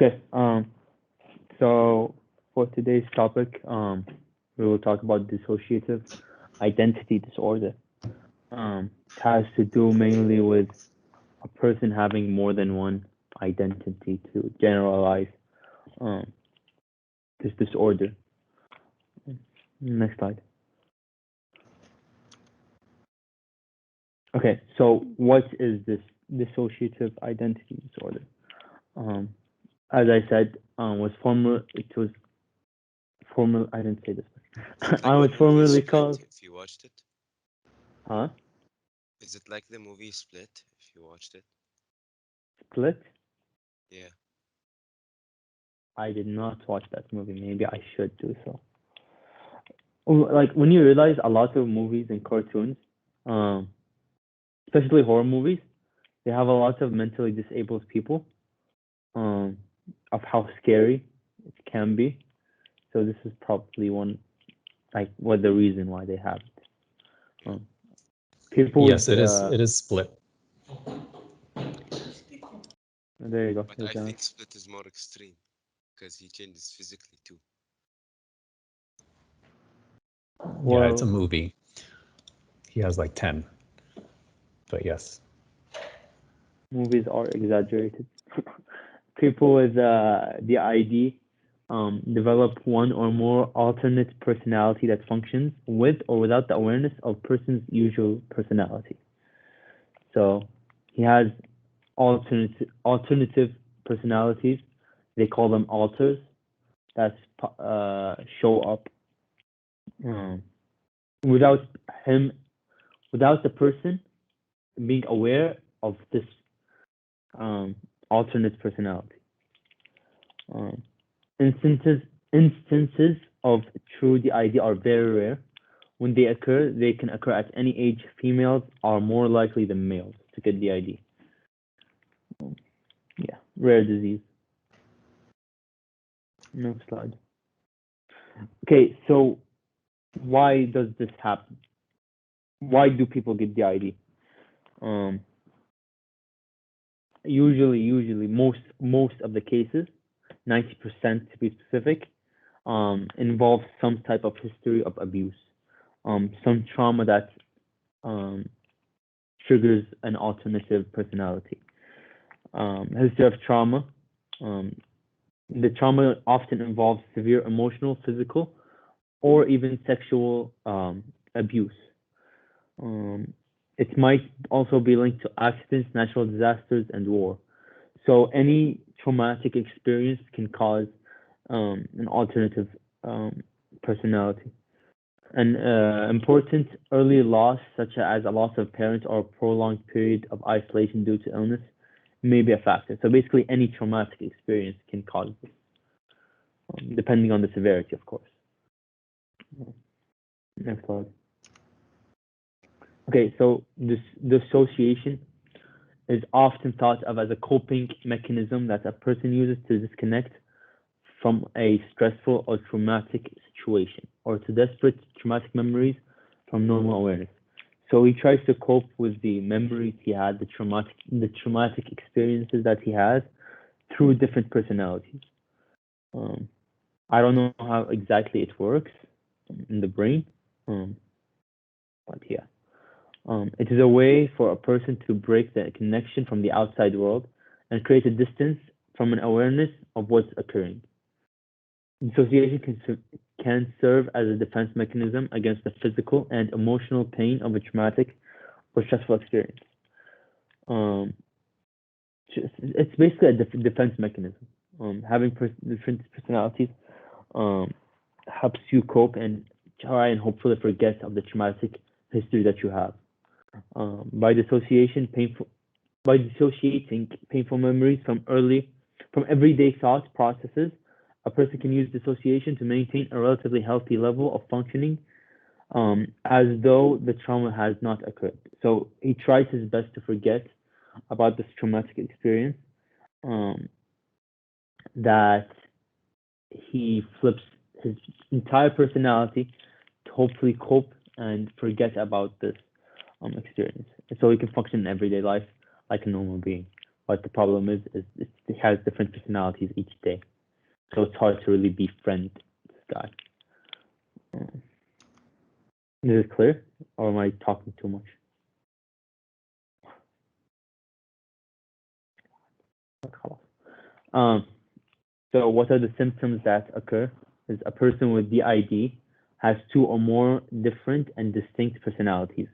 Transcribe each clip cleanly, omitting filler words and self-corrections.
Okay. So for today's topic, we will talk about dissociative identity disorder. It has to do mainly with a person having more than one identity to generalize um, this disorder. Next slide. Okay, so what is this dissociative identity disorder? As I said, it was formal. I didn't say this. Is it I like was the movie formerly Split, called. if you watched it? Huh? Is it like the movie Split, if you watched it? Split? Yeah. I did not watch that movie. Maybe I should do so. Like when you realize a lot of movies and cartoons, um, especially horror movies, they have a lot of mentally disabled people, um, of how scary it can be. So this is probably like, what the reason why they have it. People Yes, with, it is split. there you go. But I think Split is more extreme because he changes physically too. Yeah, it's a Well, movie. He has like 10. But yes. movies are exaggerated. People with the ID develop one or more alternate personality that functions with or without the awareness of person's usual personality. So he has alternative personalities. They call them alters that show up um, without him, without the person being aware of this um, alternate personality. Um, instances of true DID are very rare. When they occur, they can occur at any age. Females are more likely than males to get DID. Yeah, rare disease. Next slide. Okay, so why does this happen? Why do people get DID? Usually, most of the cases, 90% to be specific, involve some type of history of abuse, some trauma that triggers an alternative personality. History of trauma. The trauma often involves severe emotional, physical, or even sexual abuse. It might also be linked to accidents, natural disasters, and war. So any traumatic experience can cause an alternative personality. An important early loss, such as a loss of parents or a prolonged period of isolation due to illness, may be a factor. So basically, any traumatic experience can cause this, depending on the severity, of course. Next slide. Okay, so this dissociation is often thought of as a coping mechanism that a person uses to disconnect from a stressful or traumatic situation or to desperate traumatic memories from normal awareness. So he tries to cope with the memories he had, the traumatic experiences that he has through different personalities. I don't know how exactly it works in the brain, but yeah. It is a way for a person to break the connection from the outside world and create a distance from an awareness of what's occurring. Dissociation can serve as a defense mechanism against the physical and emotional pain of a traumatic or stressful experience. It's basically a defense mechanism. Having different personalities helps you cope and try and hopefully forget of the traumatic history that you have. By dissociating painful memories from everyday thought processes, a person can use dissociation to maintain a relatively healthy level of functioning, as though the trauma has not occurred. So he tries his best to forget about this traumatic experience, that he flips his entire personality to hopefully cope and forget about this experience, so he can function in everyday life like a normal being, But the problem is it has different personalities each day, so it's hard to really befriend this guy. Is it clear, or am I talking too much? So what are the symptoms that occur? Is a person with DID has two or more different and distinct personalities.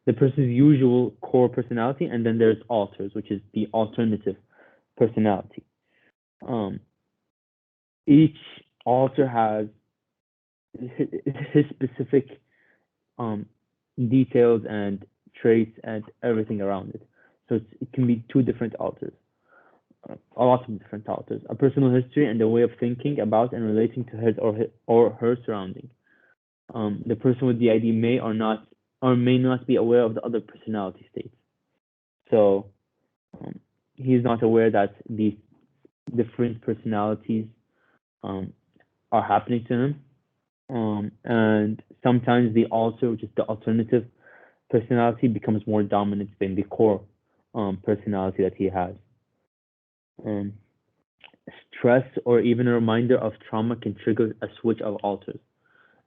The person's usual core personality, and then there's alters, which is the alternative personality. Each alter has his specific details and traits and everything around it. So it can be two different alters, a lot of different alters. A personal history and a way of thinking about and relating to his or her surrounding. The person with DID may or may not be aware of the other personality states. So he's not aware that these different personalities are happening to him. And sometimes the alter, which is the alternative personality, becomes more dominant than the core personality that he has. Stress or even a reminder of trauma can trigger a switch of alters.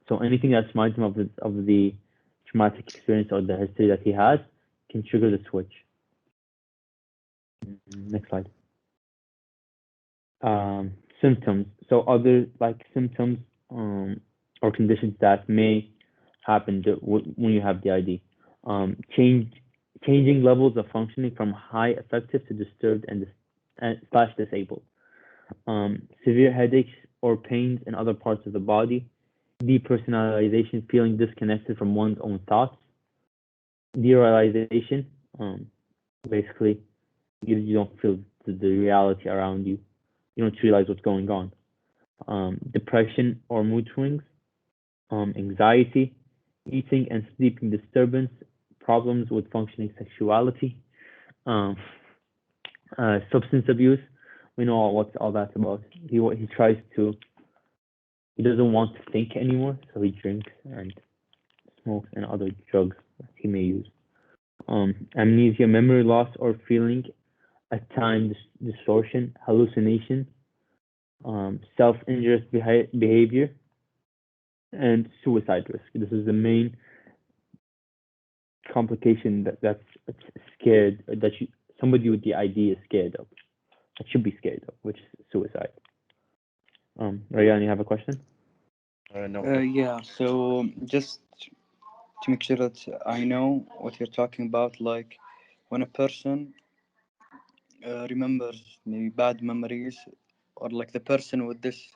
So anything that reminds him of the traumatic experience or the history that he has can trigger the switch. Next slide. Symptoms. So other symptoms or conditions that may happen when you have DID. Changing levels of functioning from high affective to disturbed and / disabled. Severe headaches or pains in other parts of the body. Depersonalization, feeling disconnected from one's own thoughts. Derealization, basically you don't feel the reality around you. You don't realize what's going on. Depression or mood swings. Anxiety, eating and sleeping disturbance, problems with functioning sexuality, substance abuse. We know what all that's about. He doesn't want to think anymore, so he drinks and smokes and other drugs that he may use. Amnesia, memory loss or feeling, at times distortion, hallucination, self-injurious behavior, and suicide risk. This is the main complication that's scared, that somebody with the ID is scared of, that should be scared of, which is suicide. Rayan, you have a question? No. Yeah, so just to make sure that I know what you're talking about, like when a person remembers maybe bad memories, or like the person with this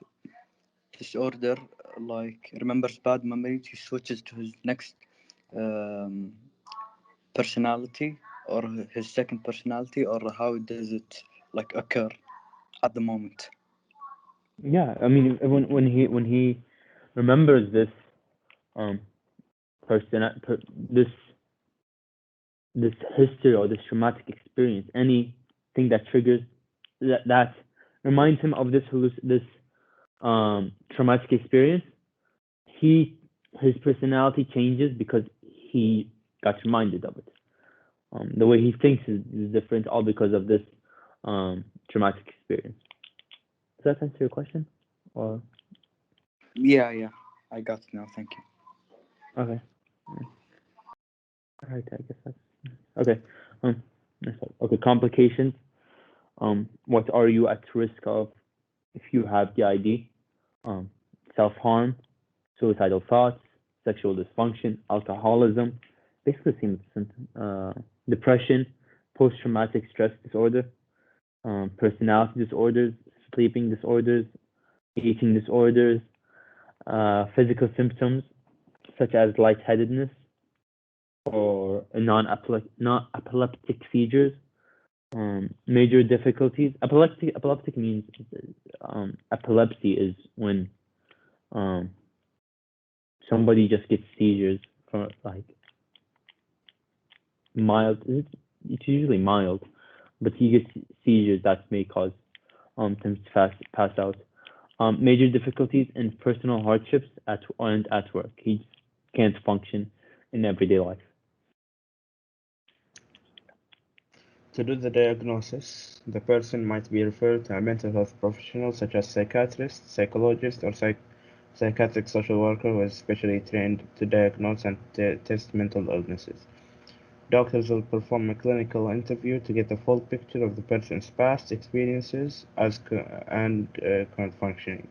disorder like remembers bad memories, he switches to his next personality or his second personality, or how does it like occur at the moment? Yeah, I mean, when he remembers this this history or this traumatic experience, anything that triggers that reminds him of this traumatic experience, his personality changes because he got reminded of it. The way he thinks is different, all because of this traumatic experience. Does that answer your question? Or yeah, I got it now. Thank you. okay. All right, I guess that's okay. Okay, complications. What are you at risk of if you have DID? Self-harm, suicidal thoughts, sexual dysfunction, alcoholism, basically same symptom. Depression, post-traumatic stress disorder, personality disorders, sleeping disorders, eating disorders, physical symptoms such as lightheadedness or non-epileptic seizures, major difficulties. Epileptic means epilepsy is when somebody just gets seizures from like mild. It's usually mild, but he gets seizures that may cause him to pass out. Major difficulties and personal hardships at work. He can't function in everyday life. To do the diagnosis, the person might be referred to a mental health professional such as psychiatrist, psychologist, or psychiatric social worker who is specially trained to diagnose and test mental illnesses. Doctors will perform a clinical interview to get a full picture of the person's past experiences and current functioning.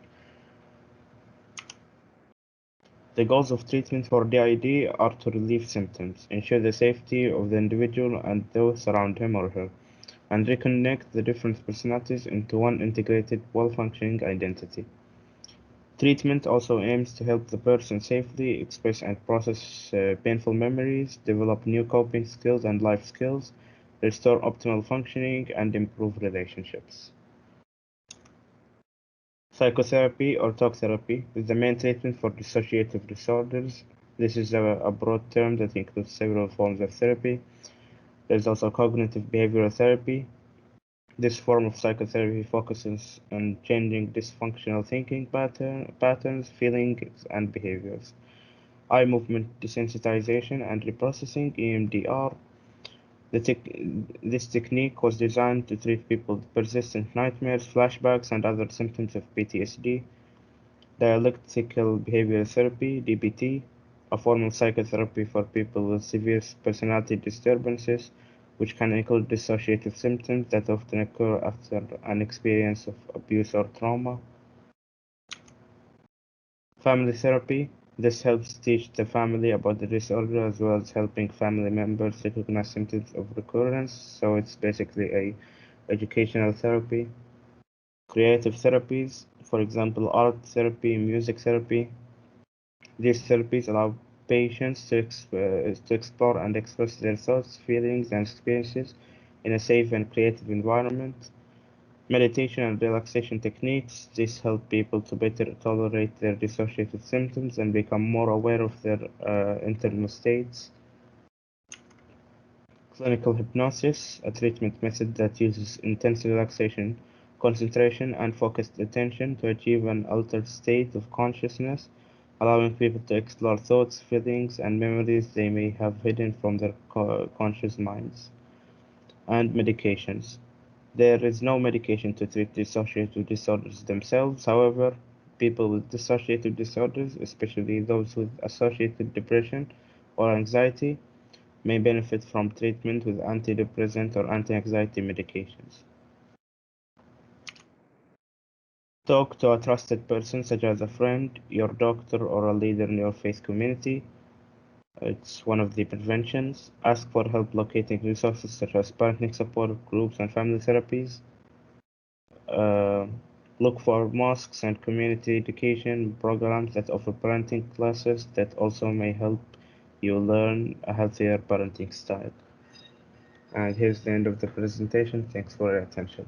The goals of treatment for DID are to relieve symptoms, ensure the safety of the individual and those around him or her, and reconnect the different personalities into one integrated, well-functioning identity. Treatment also aims to help the person safely express and process painful memories, develop new coping skills and life skills, restore optimal functioning, and improve relationships. Psychotherapy or talk therapy is the main treatment for dissociative disorders. This is a broad term that includes several forms of therapy. There is also cognitive behavioral therapy. This form of psychotherapy focuses on changing dysfunctional thinking patterns, feelings, and behaviors. Eye movement desensitization and reprocessing (EMDR). This technique was designed to treat people with persistent nightmares, flashbacks, and other symptoms of PTSD. Dialectical behavioral therapy (DBT), a form of psychotherapy for people with severe personality disturbances, which can include dissociative symptoms that often occur after an experience of abuse or trauma. Family therapy. This helps teach the family about the disorder as well as helping family members recognize symptoms of recurrence. So it's basically a educational therapy. Creative therapies, for example, art therapy, music therapy. These therapies allow patients to explore and express their thoughts, feelings, and experiences in a safe and creative environment. Meditation and relaxation techniques. These help people to better tolerate their dissociative symptoms and become more aware of their internal states. Clinical hypnosis, a treatment method that uses intense relaxation, concentration, and focused attention to achieve an altered state of consciousness, allowing people to explore thoughts, feelings, and memories they may have hidden from their conscious minds. And medications. There is no medication to treat dissociative disorders themselves. However, people with dissociative disorders, especially those with associated depression or anxiety, may benefit from treatment with antidepressant or anti-anxiety medications. Talk to a trusted person such as a friend, your doctor, or a leader in your faith community. It's one of the preventions. Ask for help locating resources such as parenting support groups and family therapies. Look for mosques and community education programs that offer parenting classes that also may help you learn a healthier parenting style. And here's the end of the presentation. Thanks for your attention.